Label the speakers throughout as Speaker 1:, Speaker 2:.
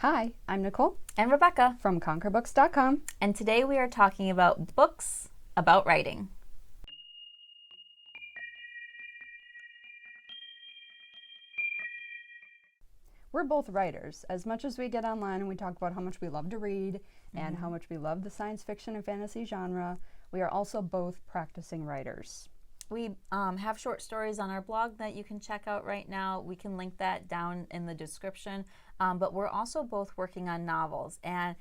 Speaker 1: Hi, I'm Nicole
Speaker 2: And Rebecca.
Speaker 1: from conquerbooks.com.
Speaker 2: And today we are talking about books about writing.
Speaker 1: We're both writers. As much as we get online and we talk about how much we love to read and how much we love the science fiction and fantasy genre, we are also both practicing writers.
Speaker 2: We have short stories on our blog that you can check out right now. We can link that down in the description. But we're also both working on novels. And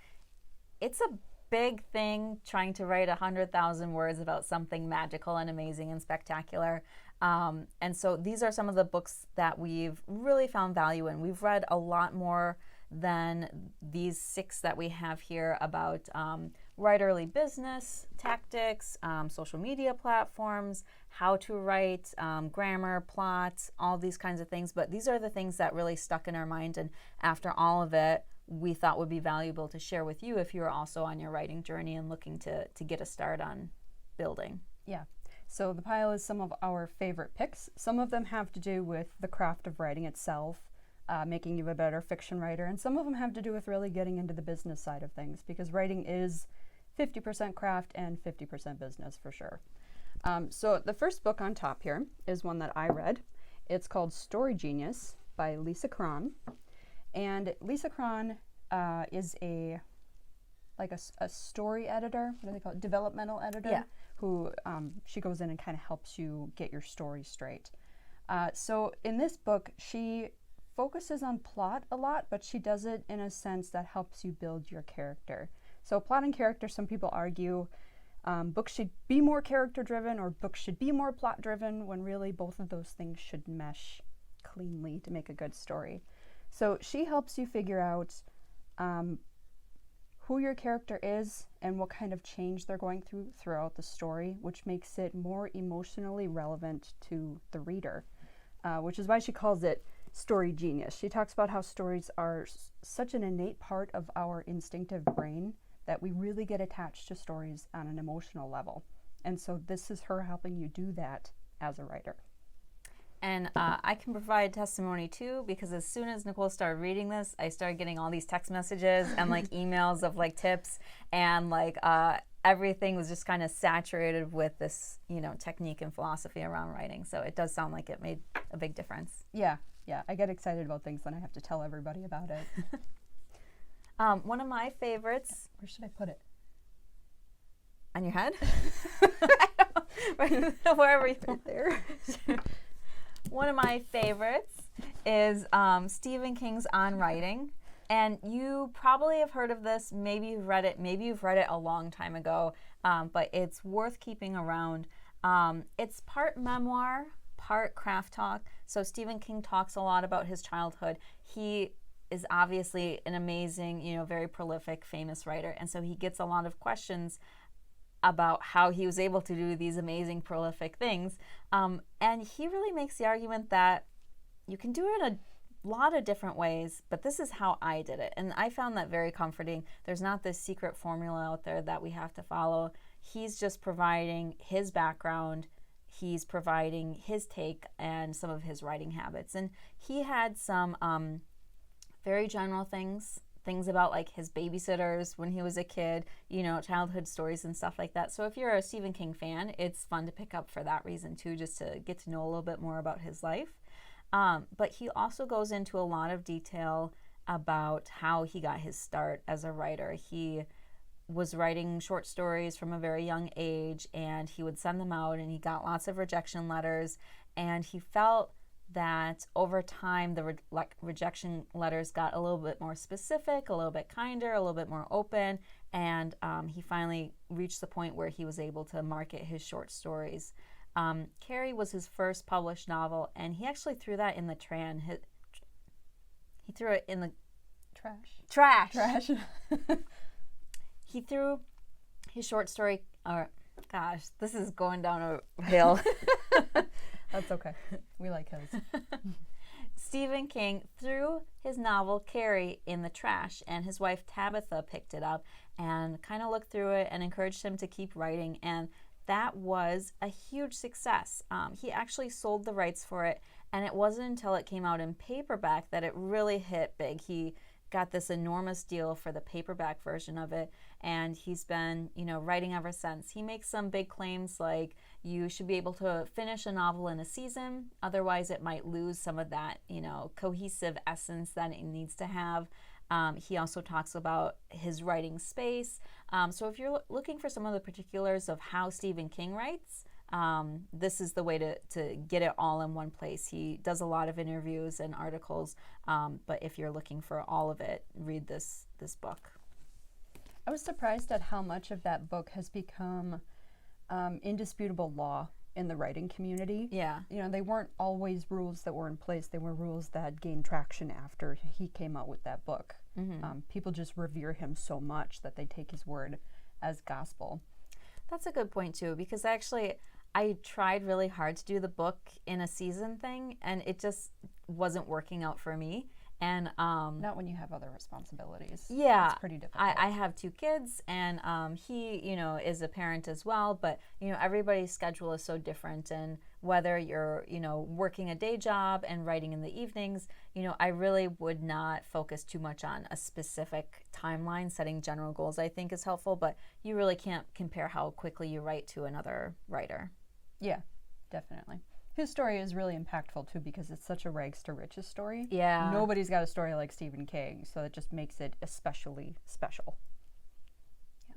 Speaker 2: it's a big thing trying to write 100,000 words about something magical and amazing and spectacular. And so these are some of the books that we've really found value in. We've read a lot more than these 6 that we have here about writerly business, tactics, social media platforms, how to write, grammar, plot, all these kinds of things. But these are the things that really stuck in our mind. And after all of it, we thought would be valuable to share with you if you're also on your writing journey and looking to get a start on building.
Speaker 1: Yeah. So the pile is some of our favorite picks. Some of them have to do with the craft of writing itself, making you a better fiction writer, and some of them have to do with really getting into the business side of things, because writing is 50% craft and 50% business for sure. So the first book on top here is one that I read. It's called Story Genius by Lisa Cron. And Lisa Cron is a story editor. What do they call it? Developmental editor.
Speaker 2: Yeah.
Speaker 1: Who she goes in and kind of helps you get your story straight. So in this book, she focuses on plot a lot, but she does it in a sense that helps you build your character. So plot and character, some people argue books should be more character driven or books should be more plot driven, when really both of those things should mesh cleanly to make a good story. So she helps you figure out who your character is and what kind of change they're going through throughout the story, which makes it more emotionally relevant to the reader, which is why she calls it Story Genius. She talks about how stories are such an innate part of our instinctive brain that we really get attached to stories on an emotional level. And so this is her helping you do that as a writer.
Speaker 2: And I can provide testimony too, because as soon as Nicole started reading this, I started getting all these text messages and like emails of like tips, and like everything was just kind of saturated with this, technique and philosophy around writing. So it does sound like it made a big difference.
Speaker 1: Yeah. I get excited about things when I have to tell everybody about it.
Speaker 2: One of my favorites.
Speaker 1: Where should I put it?
Speaker 2: On your head? Wherever you
Speaker 1: Right there.
Speaker 2: One of my favorites is Stephen King's On Writing. And you probably have heard of this. Maybe you've read it. Maybe you've read it a long time ago. But it's worth keeping around. It's part memoir, part craft talk. So Stephen King talks a lot about his childhood. He is obviously an amazing, very prolific, famous writer. And so he gets a lot of questions about how he was able to do these amazing, prolific things. And he really makes the argument that you can do it a lot of different ways, but this is how I did it. And I found that very comforting. There's not this secret formula out there that we have to follow. He's just providing his background. He's providing his take and some of his writing habits. And he had some very general things about like his babysitters when he was a kid, childhood stories and stuff like that. So if you're a Stephen King fan, it's fun to pick up for that reason too, just to get to know a little bit more about his life. But he also goes into a lot of detail about how he got his start as a writer. He was writing short stories from a very young age, and he would send them out, and he got lots of rejection letters, and he felt that over time the rejection letters got a little bit more specific, a little bit kinder, a little bit more open, and he finally reached the point where he was able to market his short stories. Carrie was his first published novel, and he actually threw that in the he threw it in the trash. He threw his short story, gosh, this is going down a hill.
Speaker 1: That's okay. We like his.
Speaker 2: Stephen King threw his novel Carrie in the trash, and his wife Tabitha picked it up and kind of looked through it and encouraged him to keep writing, and that was a huge success. He actually sold the rights for it, and it wasn't until it came out in paperback that it really hit big. He got this enormous deal for the paperback version of it, and he's been, writing ever since. He makes some big claims like you should be able to finish a novel in a season, otherwise it might lose some of that, cohesive essence that it needs to have. He also talks about his writing space. So if you're looking for some of the particulars of how Stephen King writes, this is the way to get it all in one place. He does a lot of interviews and articles, but if you're looking for all of it, read this book.
Speaker 1: I was surprised at how much of that book has become indisputable law in the writing community.
Speaker 2: Yeah.
Speaker 1: They weren't always rules that were in place. They were rules that gained traction after he came out with that book. Mm-hmm. People just revere him so much that they take his word as gospel.
Speaker 2: That's a good point, too, because actually I tried really hard to do the book in a season thing, and it just wasn't working out for me. And
Speaker 1: not when you have other responsibilities.
Speaker 2: Yeah,
Speaker 1: it's pretty difficult.
Speaker 2: I have 2 kids, and he, is a parent as well. But everybody's schedule is so different, and whether you're, working a day job and writing in the evenings, I really would not focus too much on a specific timeline. Setting general goals, I think, is helpful, but you really can't compare how quickly you write to another writer.
Speaker 1: Yeah, definitely. His story is really impactful, too, because it's such a rags to riches story.
Speaker 2: Yeah.
Speaker 1: Nobody's got a story like Stephen King, so it just makes it especially special. Yeah.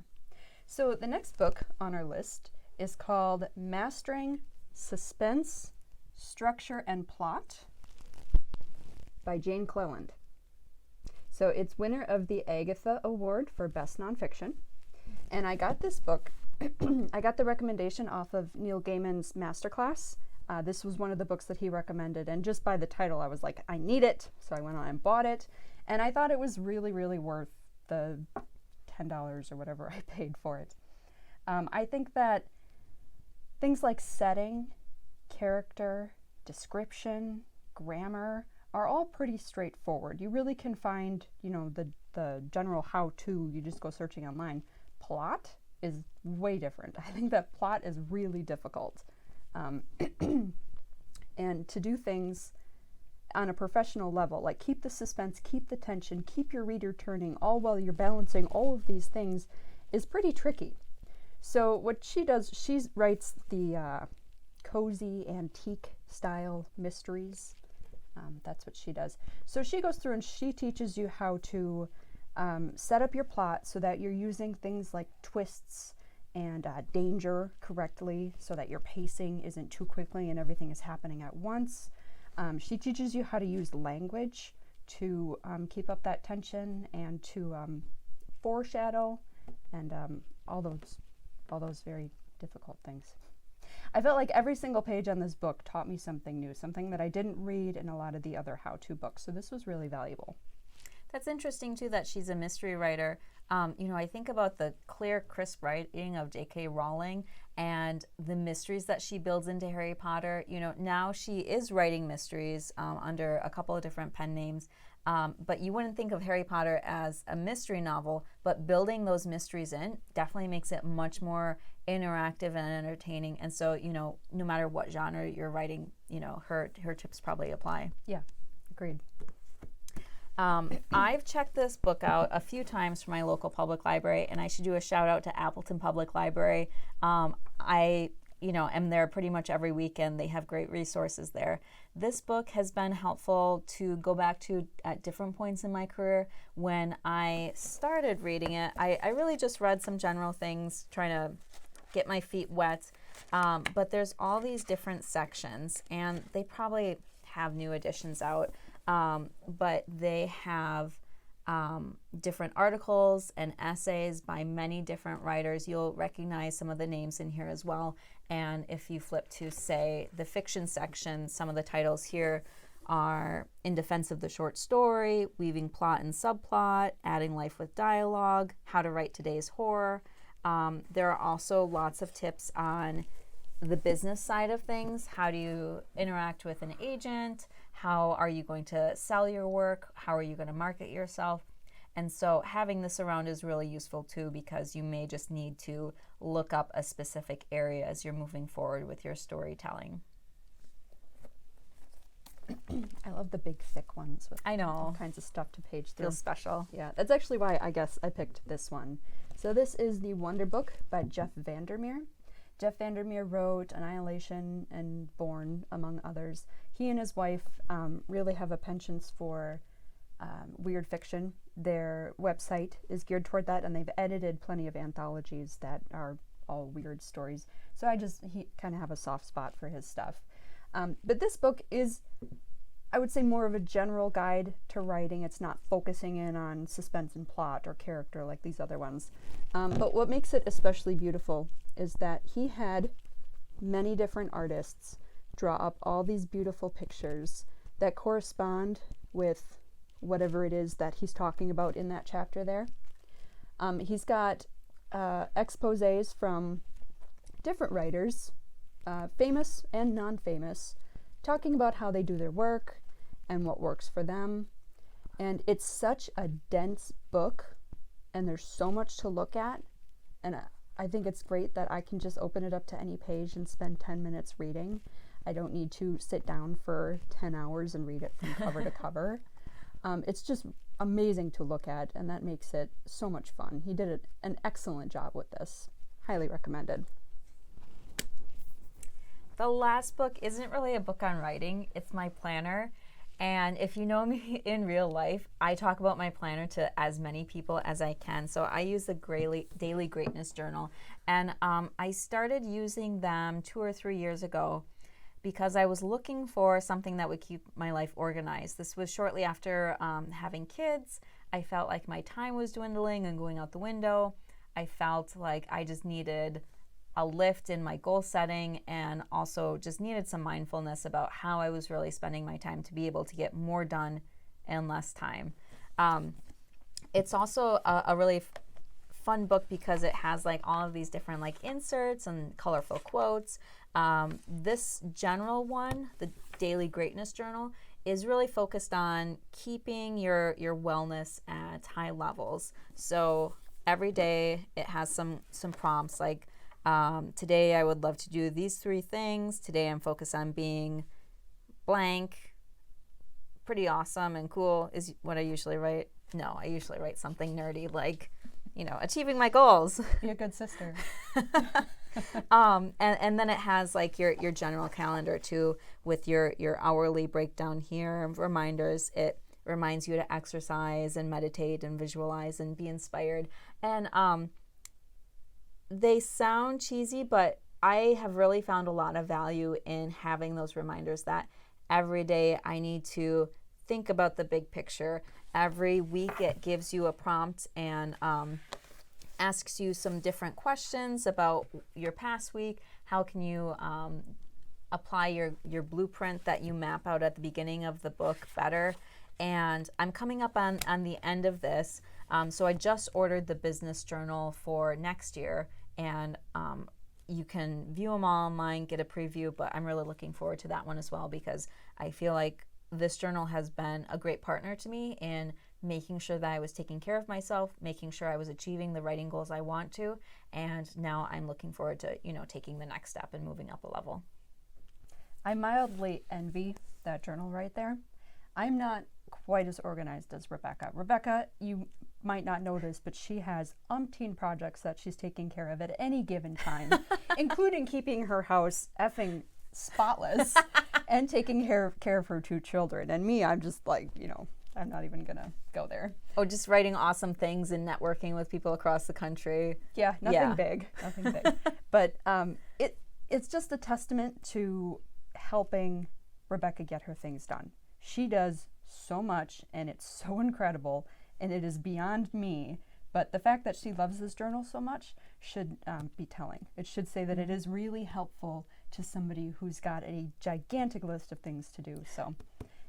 Speaker 1: So the next book on our list is called Mastering Suspense, Structure, and Plot by Jane Cleland. So it's winner of the Agatha Award for Best Nonfiction. And I got this book, I got the recommendation off of Neil Gaiman's Masterclass. This was one of the books that he recommended, and just by the title, I was like, I need it. So I went on and bought it, and I thought it was really, really worth the $10 or whatever I paid for it. I think that things like setting, character, description, grammar are all pretty straightforward. You really can find, the general how-to. You just go searching online. Plot is way different. I think that plot is really difficult. And to do things on a professional level, like keep the suspense, keep the tension, keep your reader turning, all while you're balancing all of these things, is pretty tricky. So what she does, she writes the cozy antique style mysteries. That's what she does. So she goes through and she teaches you how to set up your plot so that you're using things like twists and danger correctly, so that your pacing isn't too quickly and everything is happening at once. She teaches you how to use language to keep up that tension and to foreshadow and all those very difficult things. I felt like every single page on this book taught me something new, something that I didn't read in a lot of the other how-to books. So this was really valuable.
Speaker 2: That's interesting, too, that she's a mystery writer. I think about the clear, crisp writing of J.K. Rowling and the mysteries that she builds into Harry Potter. Now she is writing mysteries under a couple of different pen names, but you wouldn't think of Harry Potter as a mystery novel, but building those mysteries in definitely makes it much more interactive and entertaining. And so, no matter what genre you're writing, her tips probably apply.
Speaker 1: Yeah, agreed.
Speaker 2: I've checked this book out a few times from my local public library, and I should do a shout out to Appleton Public Library. I am there pretty much every weekend. They have great resources there. This book has been helpful to go back to at different points in my career. When I started reading it, I really just read some general things, trying to get my feet wet. But there's all these different sections, and they probably have new editions out. But they have different articles and essays by many different writers. You'll recognize some of the names in here as well. And if you flip to, say, the fiction section, some of the titles here are In Defense of the Short Story, Weaving Plot and Subplot, Adding Life with Dialogue, How to Write Today's Horror. There are also lots of tips on the business side of things. How do you interact with an agent? How are you going to sell your work? How are you going to market yourself? And so having this around is really useful too, because you may just need to look up a specific area as you're moving forward with your storytelling.
Speaker 1: I love the big thick ones with
Speaker 2: I know.
Speaker 1: all kinds of stuff to page through.
Speaker 2: Feels special.
Speaker 1: Yeah, that's actually why I guess I picked this one. So this is The Wonder Book by Jeff Vandermeer. Jeff Vandermeer wrote Annihilation and Born, among others. He and his wife really have a penchant for weird fiction. Their website is geared toward that, and they've edited plenty of anthologies that are all weird stories. So he kind of have a soft spot for his stuff. But this book is, I would say, more of a general guide to writing. It's not focusing in on suspense and plot or character like these other ones. But what makes it especially beautiful is that he had many different artists draw up all these beautiful pictures that correspond with whatever it is that he's talking about in that chapter there. He's got exposés from different writers, famous and non-famous, talking about how they do their work and what works for them. And it's such a dense book, and there's so much to look at. And I think it's great that I can just open it up to any page and spend 10 minutes reading. I don't need to sit down for 10 hours and read it from cover to cover. It's just amazing to look at, and that makes it so much fun. He did an excellent job with this. Highly recommended.
Speaker 2: The last book isn't really a book on writing. It's my planner. And if you know me in real life, I talk about my planner to as many people as I can. So I use the Daily Greatness Journal. And I started using them 2 or 3 years ago because I was looking for something that would keep my life organized. This was shortly after having kids. I felt like my time was dwindling and going out the window. I felt like I just needed a lift in my goal setting, and also just needed some mindfulness about how I was really spending my time to be able to get more done in less time. It's also a really fun book because it has like all of these different like inserts and colorful quotes. This general one, the Daily Greatness Journal, is really focused on keeping your wellness at high levels. So every day it has some prompts like, today I would love to do these 3 things. Today I'm focused on being blank. Pretty awesome and cool is what I usually write. No, I usually write something nerdy like, achieving my goals.
Speaker 1: Be a good sister.
Speaker 2: And then it has like your general calendar too, with your hourly breakdown here, reminders. It reminds you to exercise and meditate and visualize and be inspired. And they sound cheesy, but I have really found a lot of value in having those reminders that every day I need to think about the big picture. Every week it gives you a prompt and asks you some different questions about your past week. How can you apply your blueprint that you map out at the beginning of the book better? And I'm coming up on the end of this. So I just ordered the business journal for next year, and you can view them all online, get a preview, but I'm really looking forward to that one as well because I feel like this journal has been a great partner to me in making sure that I was taking care of myself, making sure I was achieving the writing goals I want to, and now I'm looking forward to, taking the next step and moving up a level.
Speaker 1: I mildly envy that journal right there. I'm not quite as organized as Rebecca. Rebecca, you might not notice, but she has umpteen projects that she's taking care of at any given time, including keeping her house effing spotless and taking care of her 2 children. And me, I'm just like, I'm not even gonna go there.
Speaker 2: Oh, just writing awesome things and networking with people across the country.
Speaker 1: Yeah, nothing big. But it's just a testament to helping Rebecca get her things done. She does so much, and it's so incredible, and it is beyond me. But the fact that she loves this journal so much should be telling. It should say that it is really helpful to somebody who's got a gigantic list of things to do. So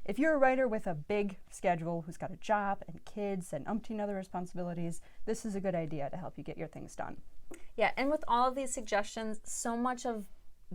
Speaker 1: if you're a writer with a big schedule who's got a job and kids and umpteen other responsibilities, this is a good idea to help you get your things done.
Speaker 2: Yeah, and with all of these suggestions, so much of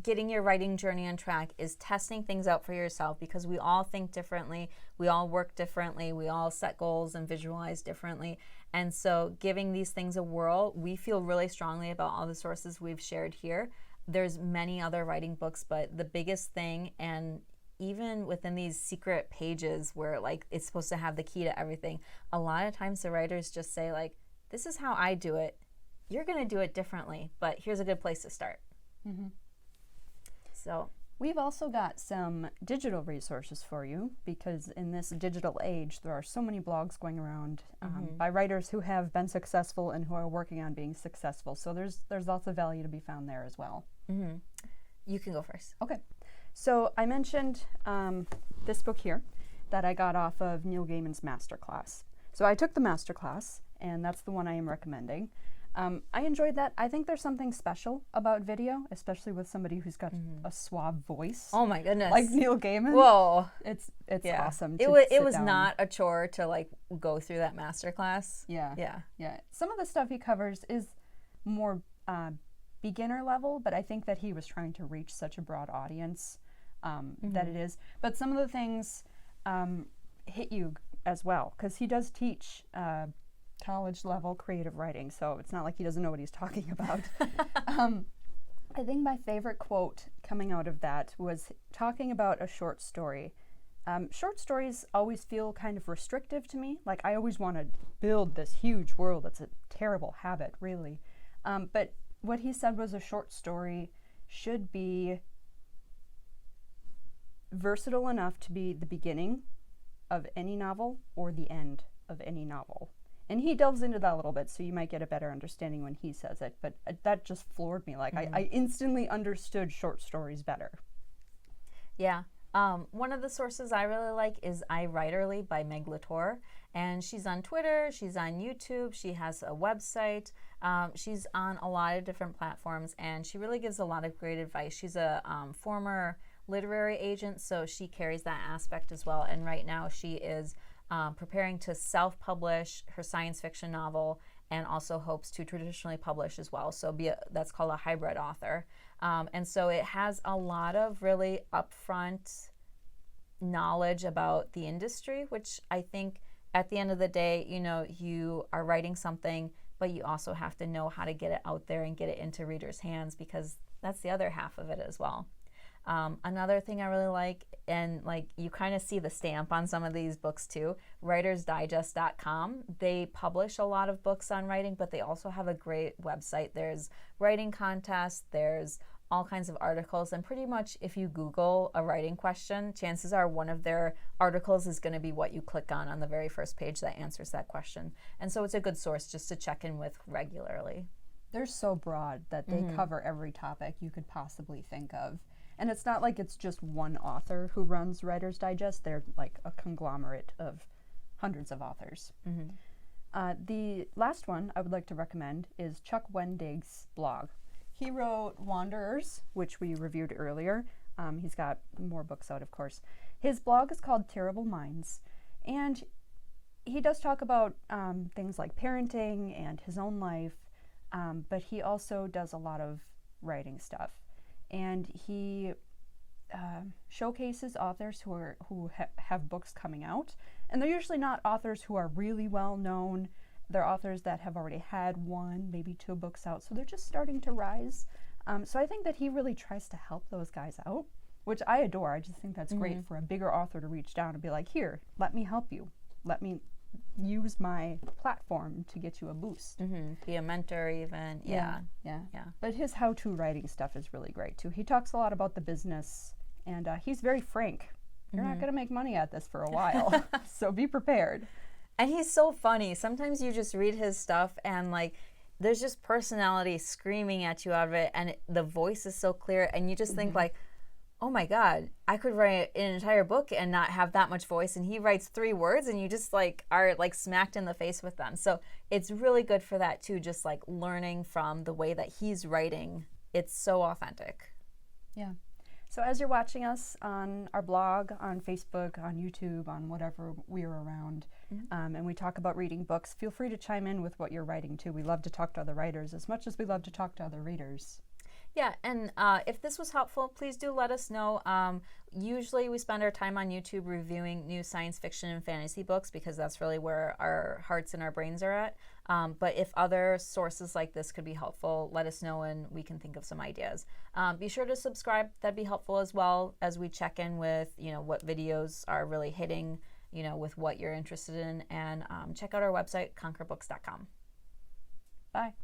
Speaker 2: getting your writing journey on track is testing things out for yourself, because we all think differently, we all work differently, we all set goals and visualize differently. And so giving these things a whirl, we feel really strongly about all the sources we've shared here. There's many other writing books, but the biggest thing, and even within these secret pages where like it's supposed to have the key to everything, a lot of times the writers just say like, this is how I do it. You're going to do it differently, but here's a good place to start. So
Speaker 1: we've also got some digital resources for you, because in this digital age, there are so many blogs going around by writers who have been successful and who are working on being successful. So there's lots of value to be found there as well.
Speaker 2: You can go first.
Speaker 1: Okay. So I mentioned this book here that I got off of Neil Gaiman's masterclass. So I took the masterclass, and that's the one I am recommending. I enjoyed that. I think there's something special about video, especially with somebody who's got a suave voice.
Speaker 2: Oh my goodness.
Speaker 1: Like Neil Gaiman.
Speaker 2: Whoa.
Speaker 1: It's awesome.
Speaker 2: It was not a chore to like go through that masterclass.
Speaker 1: Yeah. Some of the stuff he covers is more beginner level, but I think that he was trying to reach such a broad audience that it is. But some of the things hit you as well, because he does teach college level creative writing, so it's not like he doesn't know what he's talking about. I think my favorite quote coming out of that was talking about a short story. Short stories always feel kind of restrictive to me. Like, I always want to build this huge world. That's a terrible habit, really. But what he said was a short story should be versatile enough to be the beginning of any novel or the end of any novel. And he delves into that a little bit, so you might get a better understanding when he says it. But that just floored me. Like, I instantly understood short stories better.
Speaker 2: Yeah. One of the sources I really like is iWriterly by Meg Latour. And she's on Twitter, she's on YouTube, she has a website. She's on a lot of different platforms, and she really gives a lot of great advice. She's a former literary agent, so she carries that aspect as well. And right now she is preparing to self-publish her science fiction novel, and also hopes to traditionally publish as well. So that's called a hybrid author. And so it has a lot of really upfront knowledge about the industry, which I think at the end of the day, you know, you are writing something, but you also have to know how to get it out there and get it into readers' hands, because that's the other half of it as well. Another thing I really like, and like you kind of see the stamp on some of these books too, writersdigest.com. They publish a lot of books on writing, but they also have a great website. There's writing contests, there's all kinds of articles, and pretty much if you Google a writing question, chances are one of their articles is going to be what you click on the very first page that answers that question. And so it's a good source just to check in with regularly.
Speaker 1: They're so broad that they cover every topic you could possibly think of. And it's not like it's just one author who runs Writer's Digest. They're like a conglomerate of hundreds of authors. The last one I would like to recommend is Chuck Wendig's blog. He wrote Wanderers, which we reviewed earlier. He's got more books out, of course. His blog is called Terrible Minds, and he does talk about things like parenting and his own life, but he also does a lot of writing stuff. And he showcases authors who have books coming out, and they're usually not authors who are really well known. They're authors that have already had one, maybe two books out, so they're just starting to rise. So I think that he really tries to help those guys out, which I adore. I just think that's great for a bigger author to reach down and be like, here, let me help you. Let me use my platform to get you a boost.
Speaker 2: Be a mentor even. Yeah.
Speaker 1: But his how-to writing stuff is really great too. He talks a lot about the business, and he's very frank. You're not going to make money at this for a while, so be prepared.
Speaker 2: And he's so funny. Sometimes you just read his stuff and like there's just personality screaming at you out of it, and the voice is so clear, and you just think like, oh my God, I could write an entire book and not have that much voice. And he writes 3 words and you just like are like smacked in the face with them. So it's really good for that too, just like learning from the way that he's writing. It's so authentic.
Speaker 1: Yeah. So as you're watching us on our blog, on Facebook, on YouTube, on whatever we're around, and we talk about reading books, feel free to chime in with what you're writing too. We love to talk to other writers as much as we love to talk to other readers.
Speaker 2: Yeah, and if this was helpful, please do let us know. Usually we spend our time on YouTube reviewing new science fiction and fantasy books because that's really where our hearts and our brains are at. But if other sources like this could be helpful, let us know and we can think of some ideas. Be sure to subscribe. That'd be helpful as well as we check in with, what videos are really hitting, with what you're interested in. And check out our website, conquerbooks.com.
Speaker 1: Bye.